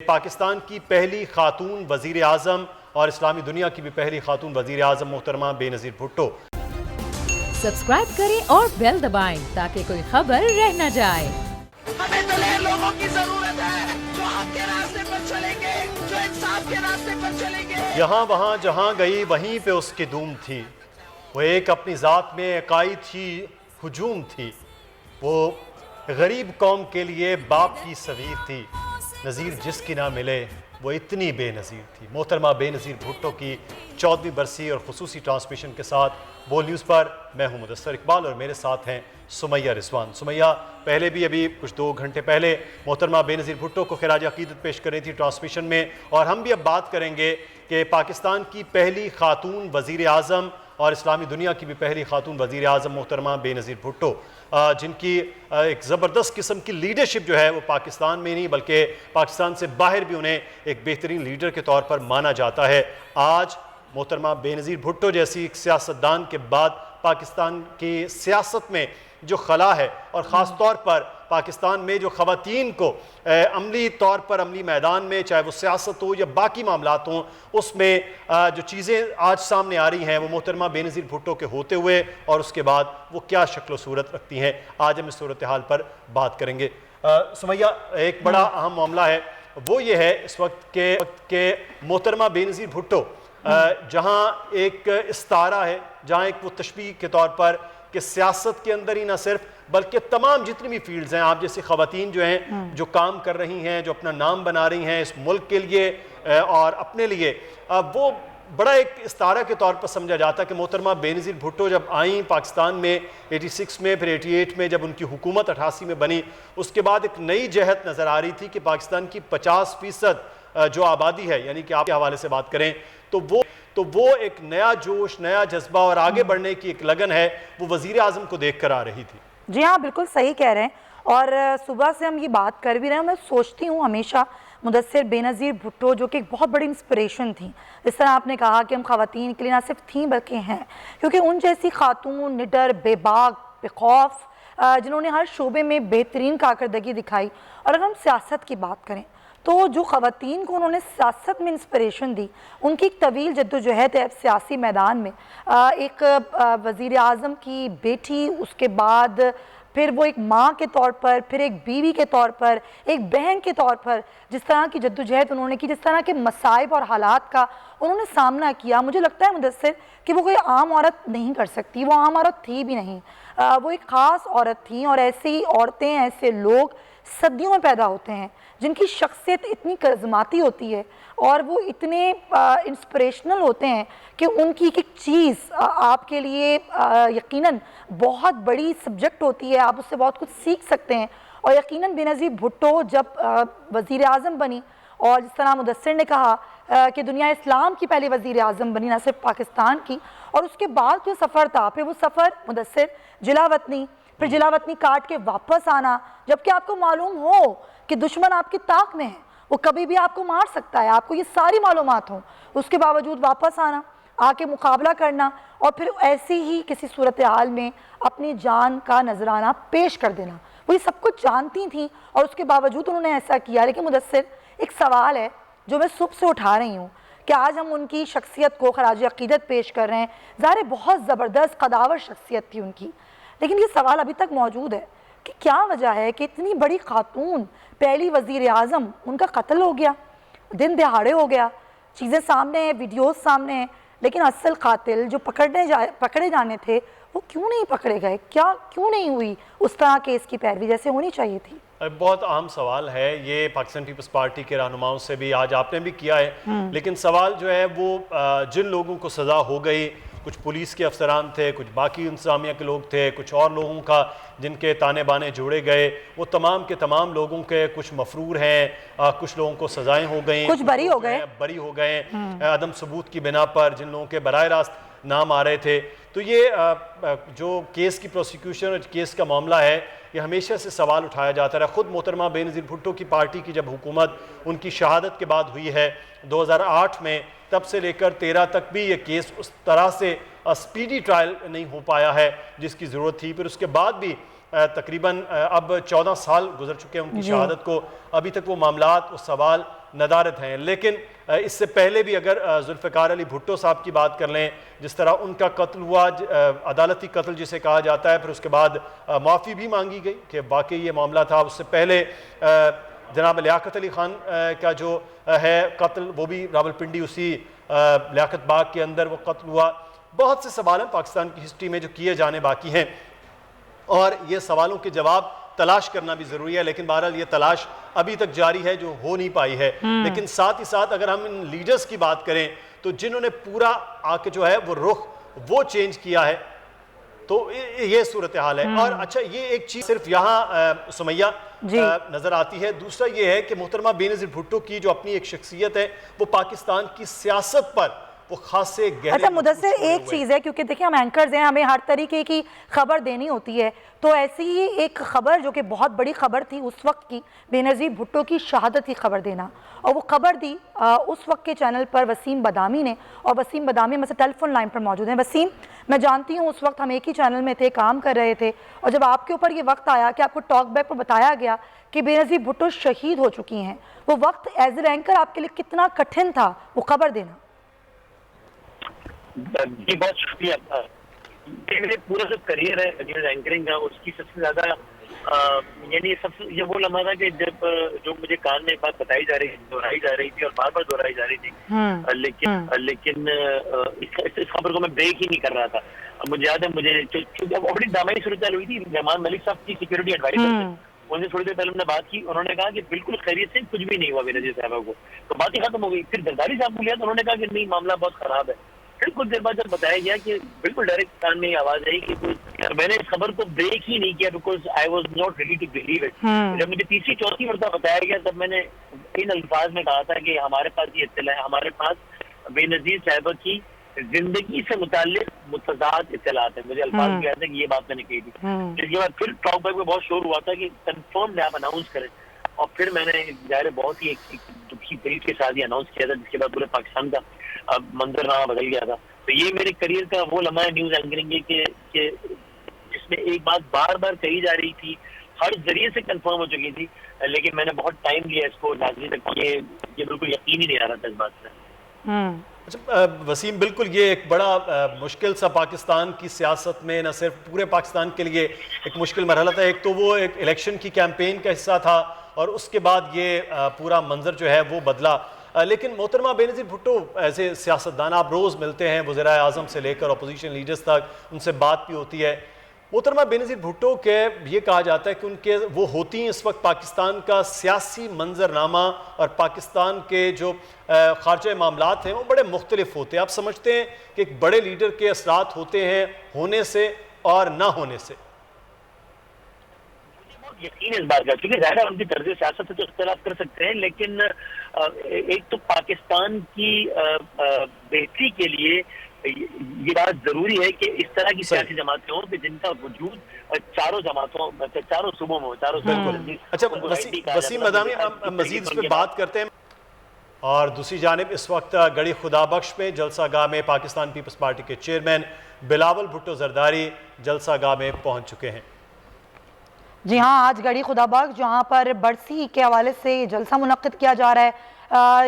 पाकिस्तान की पहली खातून वज़ीर आज़म और इस्लामी दुनिया की भी पहली खातून वज़ीर आज़म मोहतरमा बेनज़ीर भुट्टो। सब्सक्राइब करें और बेल दबाएं ताकि कोई खबर रह न जाए। हमें दलेर लोगों की जरूरत है जो हक के रास्ते पर चलेंगे, जो इंसाफ के रास्ते पर चलेंगे। यहाँ वहाँ जहाँ गई वहीं पे उसकी धूम थी। वो एक अपनी ज़ात में अकायद थी, हुजूम थी। वो गरीब कौम के लिए बाप की सवीर थी। नज़ीर जिसकी ना मिले वो इतनी बेनज़ीर थी। मोहतरमा बेनज़ीर भुट्टो की 14वीं बरसी और खुसूसी ट्रांसमिशन के साथ बोल न्यूज़ पर मैं हूं मुदस्सर इकबाल और मेरे साथ हैं सुमैया रिजवान। सुमैया, पहले भी अभी कुछ 2 घंटे पहले मोहतरमा बेनज़ीर भुट्टो को खिराज अक़ीदत पेश कर रही थी ट्रांसमिशन में, और हम भी अब बात करेंगे कि पाकिस्तान की पहली खातून वज़ीर आज़म और इस्लामी दुनिया की भी पहली खातून वज़ीर आज़म मोहतरमा बेनज़ीर भुट्टो, जिनकी एक ज़बरदस्त किस्म की लीडरशिप जो है वो पाकिस्तान में नहीं बल्कि पाकिस्तान से बाहर भी उन्हें एक बेहतरीन लीडर के तौर पर माना जाता है। आज मोहतरमा बेनज़ीर भुट्टो जैसी एक सियासतदान के बाद पाकिस्तान की सियासत में जो खला है और ख़ास तौर पर पाकिस्तान में जो ख़वातीन को अमली तौर पर अमली मैदान में, चाहे वो सियासत हो या बाकी मामलात हों, उसमें जो चीज़ें आज सामने आ रही हैं वो मोहतरमा बेनज़ीर भुट्टो के होते हुए और उसके बाद वो क्या शक्ल सूरत रखती हैं, आज हम इस सूरत हाल पर बात करेंगे। सुमैया, एक बड़ा अहम मामला है वो ये है इस वक्त के मोहतरमा बेनज़ीर भुट्टो जहाँ एक इस्तारा है, जहाँ एक वो तशबीह के तौर पर कि सियासत के अंदर ही ना सिर्फ बल्कि तमाम जितनी भी फील्ड्स हैं, आप जैसी ख़वातीन जो हैं जो काम कर रही हैं, जो अपना नाम बना रही हैं इस मुल्क के लिए और अपने लिए, वो बड़ा एक इस्तारा के तौर पर समझा जाता है कि मोहतरमा बेनज़ीर भुट्टो जब आई पाकिस्तान में 86 में, फिर 88 में जब उनकी हुकूमत 88 में बनी, उसके बाद एक नई जहत नज़र आ रही थी कि पाकिस्तान की 50% जो आबादी है, यानी कि आपके हवाले से बात करें तो वो एक नया जोश, नया जज्बा और आगे बढ़ने की एक लगन है, वो वज़ीर आज़म को देख कर आ रही थी। जी हाँ, बिल्कुल सही कह रहे हैं। और सुबह से हम ये बात कर भी रहे हैं, मैं सोचती हूँ हमेशा मुदस्सिर बेनज़ीर भुट्टो जो कि एक बहुत बड़ी इंस्पिरेशन थी। जिस तरह आपने कहा कि हम ख़वातीन के लिए ना सिर्फ थी बल्कि हैं, क्योंकि उन जैसी खातून निडर, बेबाक, बेखौफ, जिन्होंने हर शोबे में बेहतरीन कारकर्दगी दिखाई। और अगर हम सियासत की बात करें तो जो ख़वातीन को उन्होंने सियासत में इंस्पिरेशन दी, उनकी एक तवील जद्दोजहद है सियासी मैदान में। एक वज़ीर आज़म की बेटी, उसके बाद फिर वो एक माँ के तौर पर, फिर एक बीवी के तौर पर, एक बहन के तौर पर, जिस तरह की जद्दोजहद उन्होंने की, जिस तरह के मसाइब और हालात का उन्होंने सामना किया, मुझे लगता है मुदस्सिर कि वो कोई आम औरत नहीं कर सकती, वो आम औरत थी भी नहीं। वो एक ख़ास औरत थी। और ऐसी औरतें, ऐसे लोग सदियों में पैदा होते हैं जिनकी शख्सियत इतनी करिश्माती होती है और वो इतने इंस्पिरेशनल होते हैं कि उनकी एक एक चीज़ आपके लिए यकीनन बहुत बड़ी सब्जेक्ट होती है, आप उससे बहुत कुछ सीख सकते हैं। और यकीनन बेनज़ीर भुट्टो जब वज़ीर आज़म बनी, और जिस तरह मुदस्सिर ने कहा कि दुनिया इस्लाम की पहली वज़ीर आज़म बनी, ना सिर्फ पाकिस्तान की, और उसके बाद जो सफ़र था, फिर वो सफ़र मुदस्सिर जिला वतनी, फिर जिला वतनी काट के वापस आना, जबकि आपको मालूम हो कि दुश्मन आपकी ताक में है, वो कभी भी आपको मार सकता है, आपको ये सारी मालूमात हो, उसके बावजूद वापस आना, आके मुकाबला करना, और फिर ऐसी ही किसी सूरत हाल में अपनी जान का नजराना पेश कर देना। वो ये सब कुछ जानती थी और उसके बावजूद उन्होंने ऐसा किया। लेकिन मुदस्सिर, एक सवाल है जो मैं सुबह से उठा रही हूँ कि आज हम उनकी शख्सियत को खराज अक़ीदत पेश कर रहे हैं। ज़ाहिर बहुत ज़बरदस्त कदावर शख्सियत थी उनकी, लेकिन ये सवाल अभी तक मौजूद है कि क्या वजह है कि इतनी बड़ी खातून, पहली वज़ीर आज़म, उनका कत्ल हो गया, दिन दहाड़े हो गया, चीज़ें सामने हैं, वीडियोस सामने हैं, लेकिन असल कातिल जो पकड़े जाने थे वो क्यों नहीं पकड़े गए? क्या क्यों नहीं हुई उस तरह केस की पैरवी जैसे होनी चाहिए थी? बहुत अहम सवाल है ये, पाकिस्तान पीपल्स पार्टी के रहनुमाओं से भी आज आपने भी किया है। लेकिन सवाल जो है वो जिन लोगों को सज़ा हो गई, कुछ पुलिस के अफसरान थे, कुछ बाकी इंतजामिया के लोग थे, कुछ और लोगों का जिनके ताने बाने जोड़े गए, वो तमाम के तमाम लोगों के कुछ मफरूर हैं, कुछ लोगों को सजाएं हो गई, कुछ बरी हो गए अदम सबूत की बिना पर, जिन लोगों के बराह रास्त नाम आ रहे थे। तो ये जो केस की प्रोसिक्यूशन और केस का मामला है, ये हमेशा से सवाल उठाया जाता रहा। ख़ुद मोहतरमा बेनज़ीर भुट्टो की पार्टी की जब हुकूमत उनकी शहादत के बाद हुई है 2008 में, तब से लेकर 13 तक भी ये केस उस तरह से स्पीडी ट्रायल नहीं हो पाया है जिसकी ज़रूरत थी। फिर उसके बाद भी तकरीबन अब 14 साल गुजर चुके हैं उनकी शहादत को, अभी तक वो मामलात, वो सवाल नदारत हैं। लेकिन इससे पहले भी अगर जुल्फ़िकार अली भुट्टो साहब की बात कर लें, जिस तरह उनका कत्ल हुआ, अदालती कत्ल जिसे कहा जाता है, फिर उसके बाद माफ़ी भी मांगी गई कि वाकई ये मामला था। उससे पहले जनाब लियाकत अली ख़ान का जो है कत्ल, वो भी रावलपिंडी उसी लियाकत बाग के अंदर वो कत्ल हुआ। बहुत से सवाल हैं पाकिस्तान की हिस्ट्री में जो किए जाने बाकी हैं, और ये सवालों के जवाब तलाश करना भी ज़रूरी है। लेकिन बहरहाल ये तलाश अभी तक जारी है, जो हो नहीं पाई है। लेकिन साथ ही साथ अगर हम इन लीडर्स की बात करें, तो जिन्होंने पूरा आके जो है वो रुख वो चेंज किया है, तो ये सूरत हाल है। और अच्छा, ये एक चीज़ सिर्फ यहाँ सुमैया नज़र आती है। दूसरा ये है कि मोहतरमा बेनज़ीर भुट्टो की जो अपनी एक शख्सियत है, वो पाकिस्तान की सियासत पर वो खासे गहरे। अच्छा मुदस्सिर, एक चीज़ है, क्योंकि देखिए हम एंकर्स हैं, हमें हर तरीके की खबर देनी होती है, तो ऐसी ही एक खबर जो कि बहुत बड़ी खबर थी उस वक्त की, बेनज़ीर भुट्टो की शहादत की खबर देना, और वो खबर दी उस वक्त के चैनल पर वसीम बदामी ने। और वसीम बदामी में से टेलीफोन लाइन पर मौजूद हैं। वसीम, मैं जानती हूँ उस वक्त हम एक ही चैनल में थे, काम कर रहे थे, और जब आपके ऊपर ये वक्त आया कि आपको टॉक बैक पर बताया गया कि बेनज़ीर भुट्टो शहीद हो चुकी हैं, वो वक्त एज ए एंकर आपके लिए कितना कठिन था वो खबर देना? जी बहुत शुक्रिया। मेरे पूरा जो करियर है न्यूज एंकरिंग का, उसकी सबसे ज्यादा यानी सबसे ये वो लम्हा था कि जब जो मुझे कान में एक बात बताई जा रही थी, दोहराई जा रही थी और बार बार दोहराई जा रही थी, लेकिन इस खबर को मैं ब्रेक ही नहीं कर रहा था। मुझे याद है, मुझे जब बड़ी दामाई सूरत हुई थी, रहमान मलिक साहब की सिक्योरिटी एडवाइजर, उनसे थोड़ी देर पहले हमने बात की, उन्होंने कहा कि बिल्कुल खैरियत से कुछ भी नहीं हुआ बेनज़ीर साहब को, तो बात ही खत्म हो गई। फिर जरदारी साहब को लिया तो उन्होंने कहा कि नहीं, मामला बहुत खराब है। फिर कुछ देर बाद जब बताया गया कि बिल्कुल डायरेक्ट कान में आवाज आई कि मैंने इस खबर को ब्रेक ही नहीं किया, because I was not ready to believe it. जब मुझे तीसरी चौथी मरतबा बताया गया, तब मैंने इन अल्फाज में कहा था कि हमारे पास ये इत्तला है, हमारे पास बेनज़ीर साहब की जिंदगी से मुताल्लिक मुतज़ाद इत्तलात है। मुझे अल्फाज भी याद है कि ये बात मैंने कही थी। जिसके बाद फिर टॉक बैक में बहुत शोर हुआ था कि कंफर्म आप अनाउंस करें, और फिर मैंने ज़ाहिर बहुत ही एक दुखी दिल के साथ ही अनाउंस किया था, जिसके बाद पूरे पाकिस्तान का मंजरनामा बदल गया था। तो ये मेरे करियर का वो लम्हा है न्यूज एंकरिंग के जिसमें एक बात बार बार कही जा रही थी, हर जरिए से कंफर्म हो चुकी थी, लेकिन मैंने बहुत टाइम लिया इसको लाजमी तक, ये बिल्कुल यकीन ही नहीं आ रहा था इस बात से। अच्छा वसीम, बिल्कुल ये एक बड़ा मुश्किल सा पाकिस्तान की सियासत में, न सिर्फ पूरे पाकिस्तान के लिए एक मुश्किल मरहला था। एक तो वो एक इलेक्शन की कैंपेन का हिस्सा था, और उसके बाद ये पूरा मंजर जो है वो बदला। लेकिन मोहतरमा बेनज़ीर भुट्टो ऐसे सियासतदान आप रोज़ मिलते हैं, वज़ीर आज़म से लेकर अपोजिशन लीडर्स तक, उनसे बात भी होती है। मोहतरमा बेनज़ीर भुट्टो के ये कहा जाता है कि उनके वो होती हैं इस वक्त पाकिस्तान का सियासी मंजरनामा, और पाकिस्तान के जो ख़ारजा मामलात हैं वो बड़े मुख्तलिफ होते हैं। आप समझते हैं कि एक बड़े लीडर के असरात होते हैं होने से और ना होने से? यकीन इस बात का, क्योंकि ज़ाहिर उनकी तर्ज सियासत से तो इख्तिलाफ कर सकते हैं, लेकिन एक तो पाकिस्तान की बेहतरी के लिए ये बात जरूरी है कि इस तरह की सियासी जमातें हों कि जिनका वजूद चारों जमातों, चारों सूबों में, चारों। अच्छा वसीम बदामी, हम मजीद इस पर बात करते हैं। और दूसरी जानिब इस वक्त गड़ी खुदाबख्श में जलसा गाह में पाकिस्तान पीपल्स पार्टी के चेयरमैन बिलावल भुट्टो जरदारी जलसा गाह में पहुँच चुके हैं। जी हाँ, आज गड़ी खुदाबख्श जहाँ पर बरसी के हवाले से जलसा मुनक्किद किया जा रहा है,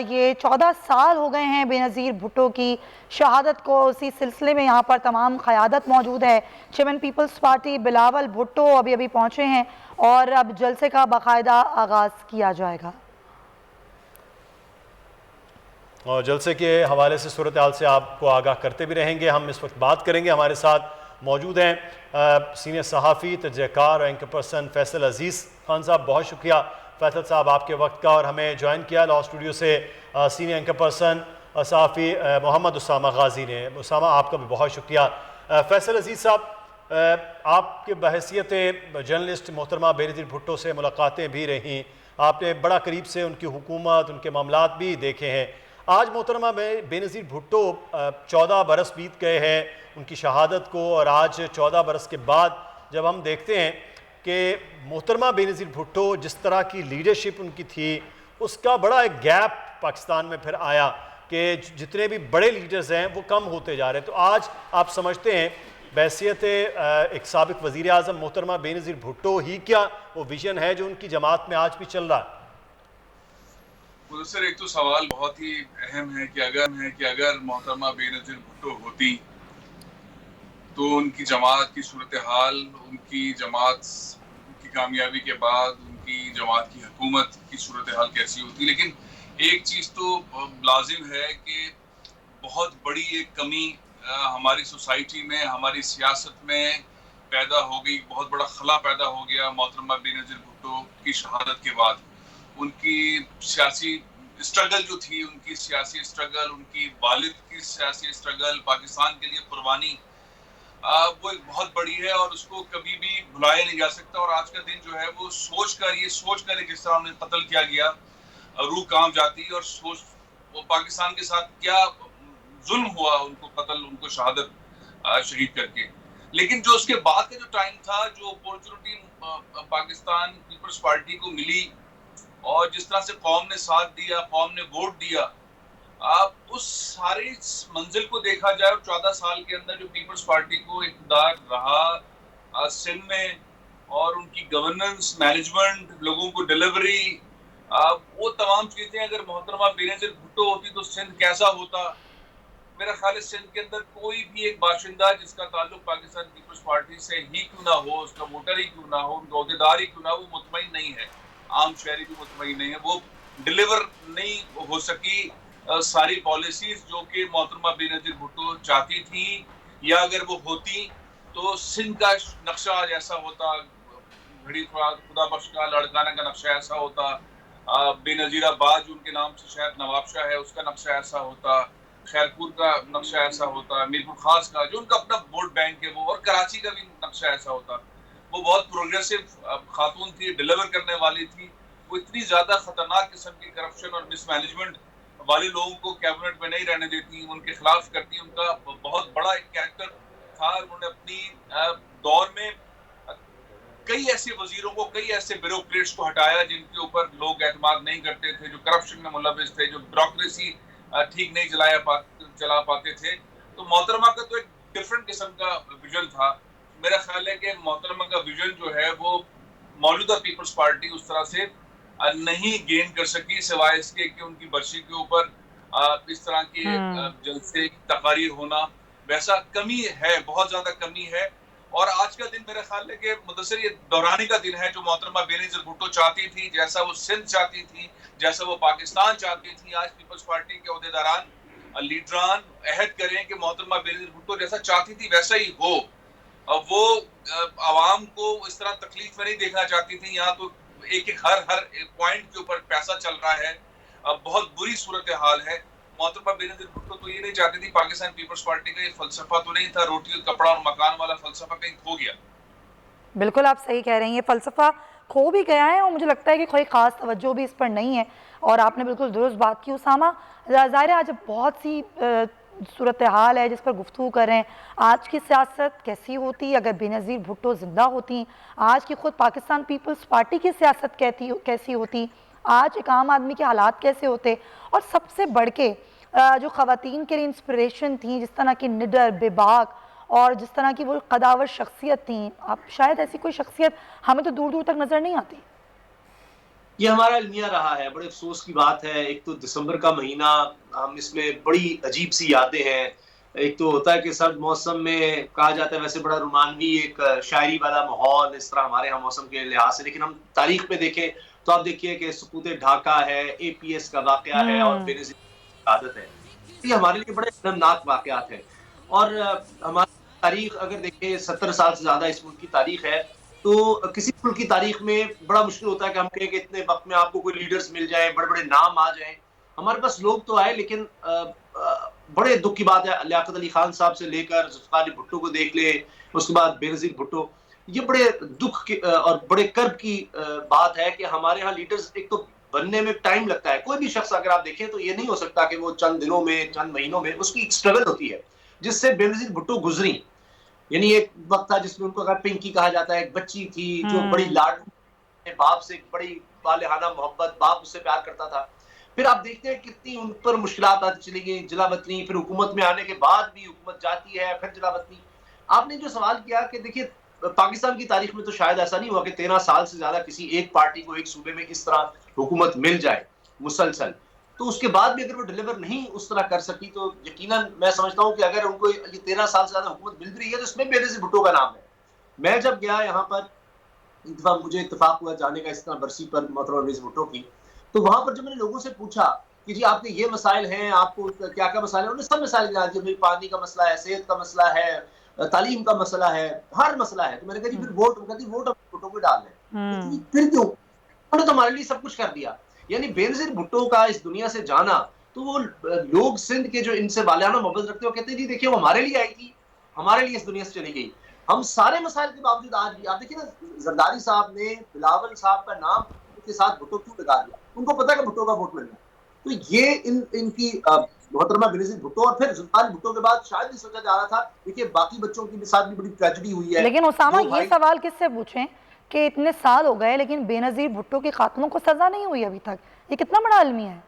ये 14 साल हो गए हैं बेनज़ीर भुट्टो की शहादत को। उसी सिलसिले में यहाँ पर तमाम क़यादत मौजूद है। Chairman people's party Bilawal Bhutto अभी अभी पहुँचे हैं, और अब जलसे का बाकायदा आगाज़ किया जाएगा। और जलसे के हवाले से सूरत हाल से आपको आगाह करते भी रहेंगे। हम इस वक्त बात करेंगे, हमारे साथ मौजूद हैं सीनियर सहाफ़ी तजकार और एंकर पर्सन फैसल अजीज़ खान साहब। बहुत शुक्रिया फैसल साहब आपके वक्त का, और हमें ज्वाइन किया लॉ स्टूडियो से सीनियर एंकर पर्सन सहाफ़ी मोहम्मद उसामा गाजी ने। उसामा, आपका भी बहुत शुक्रिया। फैसल अजीज़ साहब, आपके बहैसियत जर्नलिस्ट मोहतरमा बेनज़ीर भुट्टो से मुलाकातें भी रहीं, आपने बड़ा करीब से उनकी हुकूमत, उनके मामलात भी देखे हैं। आज मोहतरमा बेनज़ीर भुट्टो 14 बरस बीत गए हैं उनकी शहादत को, और आज 14 बरस के बाद जब हम देखते हैं कि मोहतरमा बेनज़ीर भुट्टो जिस तरह की लीडरशिप उनकी थी, उसका बड़ा एक गैप पाकिस्तान में फिर आया कि जितने भी बड़े लीडर्स हैं वो कम होते जा रहे हैं। तो आज आप समझते हैं बहैसियत एक साबिक़ वज़ीर आज़म मोहतरमा बेनज़ीर भुट्टो ही क्या वो विजन है जो उनकी जमात में आज भी चल रहा है? मुदस्सिर, एक तो सवाल बहुत ही अहम है कि अगर मोहतरमा बेनज़ीर भुट्टो होती तो उनकी जमात की सूरत हाल, उनकी जमात की कामयाबी के बाद उनकी जमात की हुकूमत की सूरत हाल कैसी होती। लेकिन एक चीज़ तो लाजिम है कि बहुत बड़ी एक कमी हमारी सोसाइटी में, हमारी सियासत में पैदा हो गई, बहुत बड़ा खला पैदा हो गया मोहतरमा बेनज़ीर भुट्टो की शहादत के बाद। उनकी सियासी स्ट्रगल जो थी, उनकी सियासी स्ट्रगल, उनकी वालिद की सियासी स्ट्रगल, पाकिस्तान के लिए कुर्बानी, वो एक बहुत बड़ी है और उसको कभी भी भुलाया नहीं जा सकता। और आज का दिन जो है वो सोच कर जिस तरह उन्हें कत्ल किया गया, रूह कांप जाती है और सोच वो पाकिस्तान के साथ क्या जुल्म हुआ, उनको कत्ल, उनको शहादत शहीद करके। लेकिन जो उसके बाद का जो टाइम था, जो अपॉर्चुनिटी पाकिस्तान पीपल्स पार्टी को मिली और जिस तरह से कौम ने साथ दिया, कौम ने वोट दिया, उस सारी मंजिल को देखा जाए और 14 साल के अंदर जो पीपल्स पार्टी को इक़्तिदार रहा सिंध में, और उनकी गवर्नेंस, मैनेजमेंट, लोगों को डिलीवरी, वो तमाम चीजें अगर मोहतरमा बेनज़ीर भुट्टो होती तो सिंध कैसा होता। मेरा ख्याल है सिंध के अंदर कोई भी एक बाशिंदा जिसका ताल्लुक पाकिस्तान पीपल्स पार्टी से ही क्यों ना हो, उसका वोटर ही क्यों ना हो, उनका अहदेदार ही क्यों ना हो, वो मुतमईन नहीं है। आम शहरी भी मुतमईन नहीं है। वो डिलीवर नहीं हो सकी सारी पॉलिसीज जो कि मोहतरमा बेनज़ीर भुट्टो चाहती थी, या अगर वो होती तो सिंध का नक्शा जैसा होता, घड़ी खुदा बख्श का लाड़काना का नक्शा ऐसा होता, बेनज़ीराबाद जो उनके नाम से शायद नवाबशाह है उसका नक्शा ऐसा होता, खैरपुर का नक्शा ऐसा होता, मीरपुर खास का जो उनका अपना वोट बैंक है वो, और कराची का भी नक्शा ऐसा होता। वो बहुत प्रोग्रेसिव खातून थी, डिलीवर करने वाली थी। वो इतनी ज्यादा खतरनाक किस्म की करप्शन और मिसमैनेजमेंट वाले लोगों को कैबिनेट में नहीं रहने देती, उनके खिलाफ करती। उनका बहुत बड़ा एक कैरेक्टर था। उन्होंने अपनी दौर में कई ऐसे वजीरों को, कई ऐसे ब्यूरोक्रेट्स को हटाया जिनके ऊपर लोग एतमाद नहीं करते थे, जो करप्शन में मुलविस थे, जो ब्यूरोक्रेसी ठीक नहीं चला पाते थे। तो मोहतरमा का तो एक डिफरेंट किस्म का विजन था। मेरा ख्याल है कि मोहतरमा का विजन जो है वो मौजूदा पीपल्स पार्टी उस तरह से नहीं गेन कर सकी, सिवाय इसके कि उनकी बर्सी के ऊपर इस तरह की जलसे तकारीर होना, वैसा कमी है, बहुत ज्यादा कमी है। और आज का दिन मेरा ख्याल है कि मुदस्सिर ये दोहराने का दिन है जो मोहतरमा बेनज़ीर भुट्टो चाहती थी, जैसा वो सिंध चाहती थी, जैसा वो पाकिस्तान चाहती थी। आज पीपल्स पार्टी के अहदेदारान, लीडरान अहद करें कि मोहतरमा बेनज़ीर भुट्टो जैसा चाहती थी वैसा ही हो। वो आवाम को इस तरह तकलीफ में नहीं देखना चाहती थी। यहाँ तो एक हर पॉइंट के ऊपर पैसा चल रहा है, बहुत बुरी सूरत हाल है। मोहतरमा बेनज़ीर भुट्टो तो ये नहीं चाहती थी। पाकिस्तान पीपल्स पार्टी का ये फलसफा तो नहीं था, रोटी कपड़ा और मकान वाला फलसफा कहीं खो गया। बिल्कुल आप सही कह रहे हैं, ये फलसफा खो भी गया है और मुझे लगता है कि कोई ख़ास तवज्जो भी इस पर नहीं है। और आपने बिल्कुल दुरुस्त बात की उसामा। ज़ाहिर है आज बहुत सी सूरत हाल है जिस पर गुफ्तगू कर रहे हैं। आज की सियासत कैसी होती अगर बेनज़ीर भुट्टो ज़िंदा होती, आज की ख़ुद पाकिस्तान पीपल्स पार्टी की सियासत कैसी होती, आज एक आम आदमी के हालात कैसे होते, और सबसे बढ़ के जो ख़वातीन के लिए इंस्पिरेशन थी, जिस तरह की निडर, बेबाक और जिस तरह की वो कदावर शख्सियत थी, आप शायद ऐसी कोई शख्सियत हमें तो दूर दूर तक नज़र नहीं आती। ये हमारा अलमिया रहा है। बड़े अफसोस की बात है। एक तो दिसंबर का महीना, हम इसमें बड़ी अजीब सी यादें हैं। एक तो होता है कि सर्द मौसम में कहा जाता है वैसे बड़ा रोमानवी एक शायरी वाला माहौल इस तरह हमारे यहाँ मौसम के लिहाज से, लेकिन हम तारीख में देखें तो आप देखिए कि सुकूत ढाका है, APS का वाकया है और बेनज़ीर की आदत है। ये हमारे लिए बड़े शर्मनाक वाकयात हैं। और हमारी तारीख अगर देखें 70 साल से ज़्यादा इस मुल्क की तारीख है, तो किसी मुल्क की तारीख में बड़ा मुश्किल होता है कि हम कहें कि इतने वक्त में आपको कोई लीडर्स मिल जाए, बड़े बड़े नाम आ जाएं। हमारे पास लोग तो आए, लेकिन बड़े दुख की बात है, लियाकत अली खान साहब से लेकर जुल्फ़िकार अली भुट्टो को देख ले, उसके बाद बेनज़ीर भुट्टो, ये बड़े दुख की और बड़े कर्ब की बात है कि हमारे यहाँ लीडर्स एक तो बनने में टाइम लगता है। कोई भी शख्स अगर आप देखें तो ये नहीं हो सकता कि वो चंद दिनों में, चंद महीनों में, उसकी एक स्ट्रगल होती है जिससे बेनज़ीर भुट्टो गुजरी। यानी एक वक्त था जिसमें उनको अगर पिंकी कहा जाता है, एक बच्ची थी जो बड़ी लाड बाप से बड़ी वालेहाना मोहब्बत, बाप उससे प्यार करता था। फिर आप देखते हैं कितनी उन पर मुश्किलात आती चली गई, जिलावतनी, फिर हुकूमत में आने के बाद भी हुकूमत जाती है, फिर जिलावतनी। आपने जो सवाल किया कि देखिए पाकिस्तान की तारीख में तो शायद ऐसा नहीं हुआ कि 13 साल से ज्यादा किसी एक पार्टी को एक सूबे में इस तरह हुकूमत मिल जाए। मुसलसल। तो उसके बाद भी अगर वो डिलीवर नहीं उस तरह कर सकी तो यकीनन मैं समझता हूँ कि अगर उनको ये 13 साल से ज्यादा हुकूमत मिल रही है तो इसमें बेनज़ीर भुट्टो का नाम है। मैं जब गया यहाँ पर, मुझे इत्तेफाक हुआ जाने का इस तरह बरसी पर मोहतरमा बेनज़ीर भुट्टो की, तो वहां पर जब मैंने लोगों से पूछा कि जी आपके ये मसाइल हैं, आपको क्या क्या मसाइल हैं, उन्होंने सब मसाइल गिना दिए। भाई पानी का मसला है, सेहत का मसला है, तालीम का मसला है, हर मसला है। तो मैंने कहा जी फिर वोट, कहती वोट हम भुट्टो को डाल दें। फिर क्यों? उन्होंने तो हमारे लिए सब कुछ कर दिया। यानी बेनज़ीर भुट्टो का इस दुनिया से जाना, तो वो लोग सिंध के जो इनसे वालियाना मोहब्बत रखते हो कहते हैं जी देखिए वो हमारे लिए आई थी, हमारे लिए इस दुनिया से चली गई। हम सारे मसाइल के बावजूद आज भी आप देखिए ना, जरदारी साहब ने बिलावल साहब का नाम के साथ भुट्टो क्यों लगा दिया? उनको पता है कि भुट्टो का वोट मिलना है। तो ये इनकी मोहतरमा बेनज़ीर भुट्टो, और फिर जुल्फ़िकार भुट्टो के बाद शायद नहीं सोचा जा रहा था। देखिए बाकी बच्चों के साथ भी बड़ी ट्रेजेडी हुई है। लेकिन उसामा ये सवाल किससे पूछें कि इतने साल हो गए लेकिन बेनज़ीर भुट्टो के कातिलों को सजा नहीं हुई अभी तक, ये कितना बड़ा अलमिया है।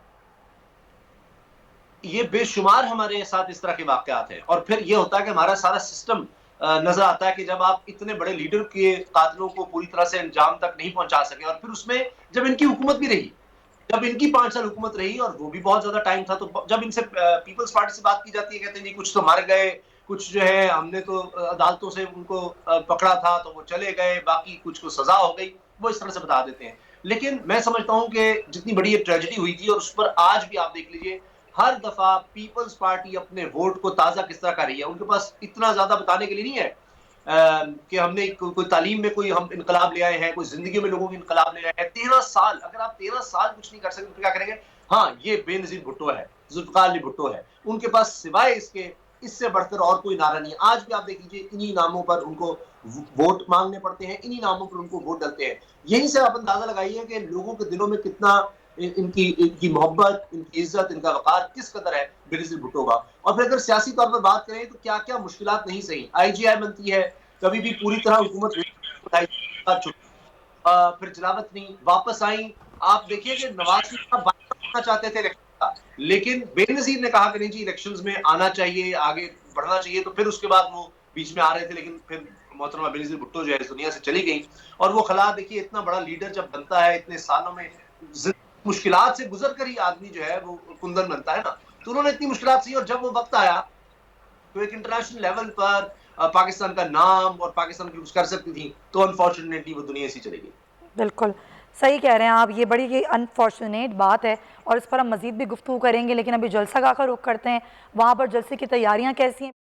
ये बेशुमार हमारे साथ इस तरह के वाकयात हैं। और फिर ये होता है कि हमारा सारा सिस्टम नजर आता है कि जब आप इतने बड़े लीडर के कातिलों को पूरी तरह से अंजाम तक नहीं पहुंचा सके, और फिर उसमें जब इनकी हुकूमत भी रही, जब इनकी 5 साल हुकूमत रही और वो भी बहुत ज्यादा टाइम था, तो जब इनसे पीपल्स पार्टी से बात की जाती है कहते हैं जी कुछ तो मर गए, कुछ जो है हमने तो अदालतों से उनको पकड़ा था तो वो चले गए, बाकी कुछ को सजा हो गई, वो इस तरह से बता देते हैं। लेकिन मैं समझता हूं कि जितनी बड़ी ये ट्रेजेडी हुई थी और उस पर आज भी आप देख लीजिए हर दफा पीपल्स पार्टी अपने वोट को ताजा किस तरह कर रही है। उनके पास इतना ज्यादा बताने के लिए नहीं है कि हमने कोई तालीम में कोई हम इनकलाब ले आए हैं, कोई जिंदगी में लोगों की इनकलाब ले आए हैं। 13 साल, अगर आप 13 साल कुछ नहीं कर सकते तो क्या करेंगे? हाँ, ये बेनज़ीर भुट्टो है, जुल्फ़िकार भुट्टो है, उनके पास सिवाय इसके इससे बढ़कर और कोई नारा नहीं है। आज भी आप देख लीजिए इन्हीं नामों पर उनको वोट मांगने पड़ते हैं, इन्हीं नामों पर उनको वोट डलते हैं। यहीं से आप अंदाजा लगाइए कि लोगों के दिलों में कितना इनकी मोहब्बत, इनकी इज्जत, इनका वकार किस कदर है बेनज़ीर भुट्टो का। और फिर अगर सियासी तौर पर बात करें तो क्या क्या मुश्किलात नहीं सही। IGI बनती है, कभी भी पूरी तरह हुकूमत फिर जलावत नहीं, वापस आई। आप देखिए कि नवाज शरीफ बनना चाहते थे इलेक्शन का, लेकिन बेनज़ीर ने कहा कि नहीं जी इलेक्शंस में आना चाहिए, आगे बढ़ना चाहिए। तो फिर उसके बाद वो बीच में आ रहे थे, लेकिन फिर मोहतरमा बेनज़ीर भुट्टो जो है इस दुनिया से चली गई। और वो खला देखिए, इतना बड़ा लीडर जब बनता है, इतने सालों में मुश्किलात से गुजर कर ही आदमी जो है वो कुंदन बनता है ना, तो उन्होंने इतनी मुश्किलात सी, और जब वो वक्त आया तो एक इंटरनेशनल लेवल पर पाकिस्तान का नाम और पाकिस्तान की कुछ कर सकती थी, तो अनफॉर्चुनेटली वो दुनिया से चली गई। बिल्कुल सही कह रहे हैं आप, ये बड़ी ही अनफॉर्चुनेट बात है और इस पर हम मज़ीद भी गुफ्तगू करेंगे। लेकिन अभी जलसा का रुख करते हैं, वहाँ पर जलसे की तैयारियाँ कैसी हैं।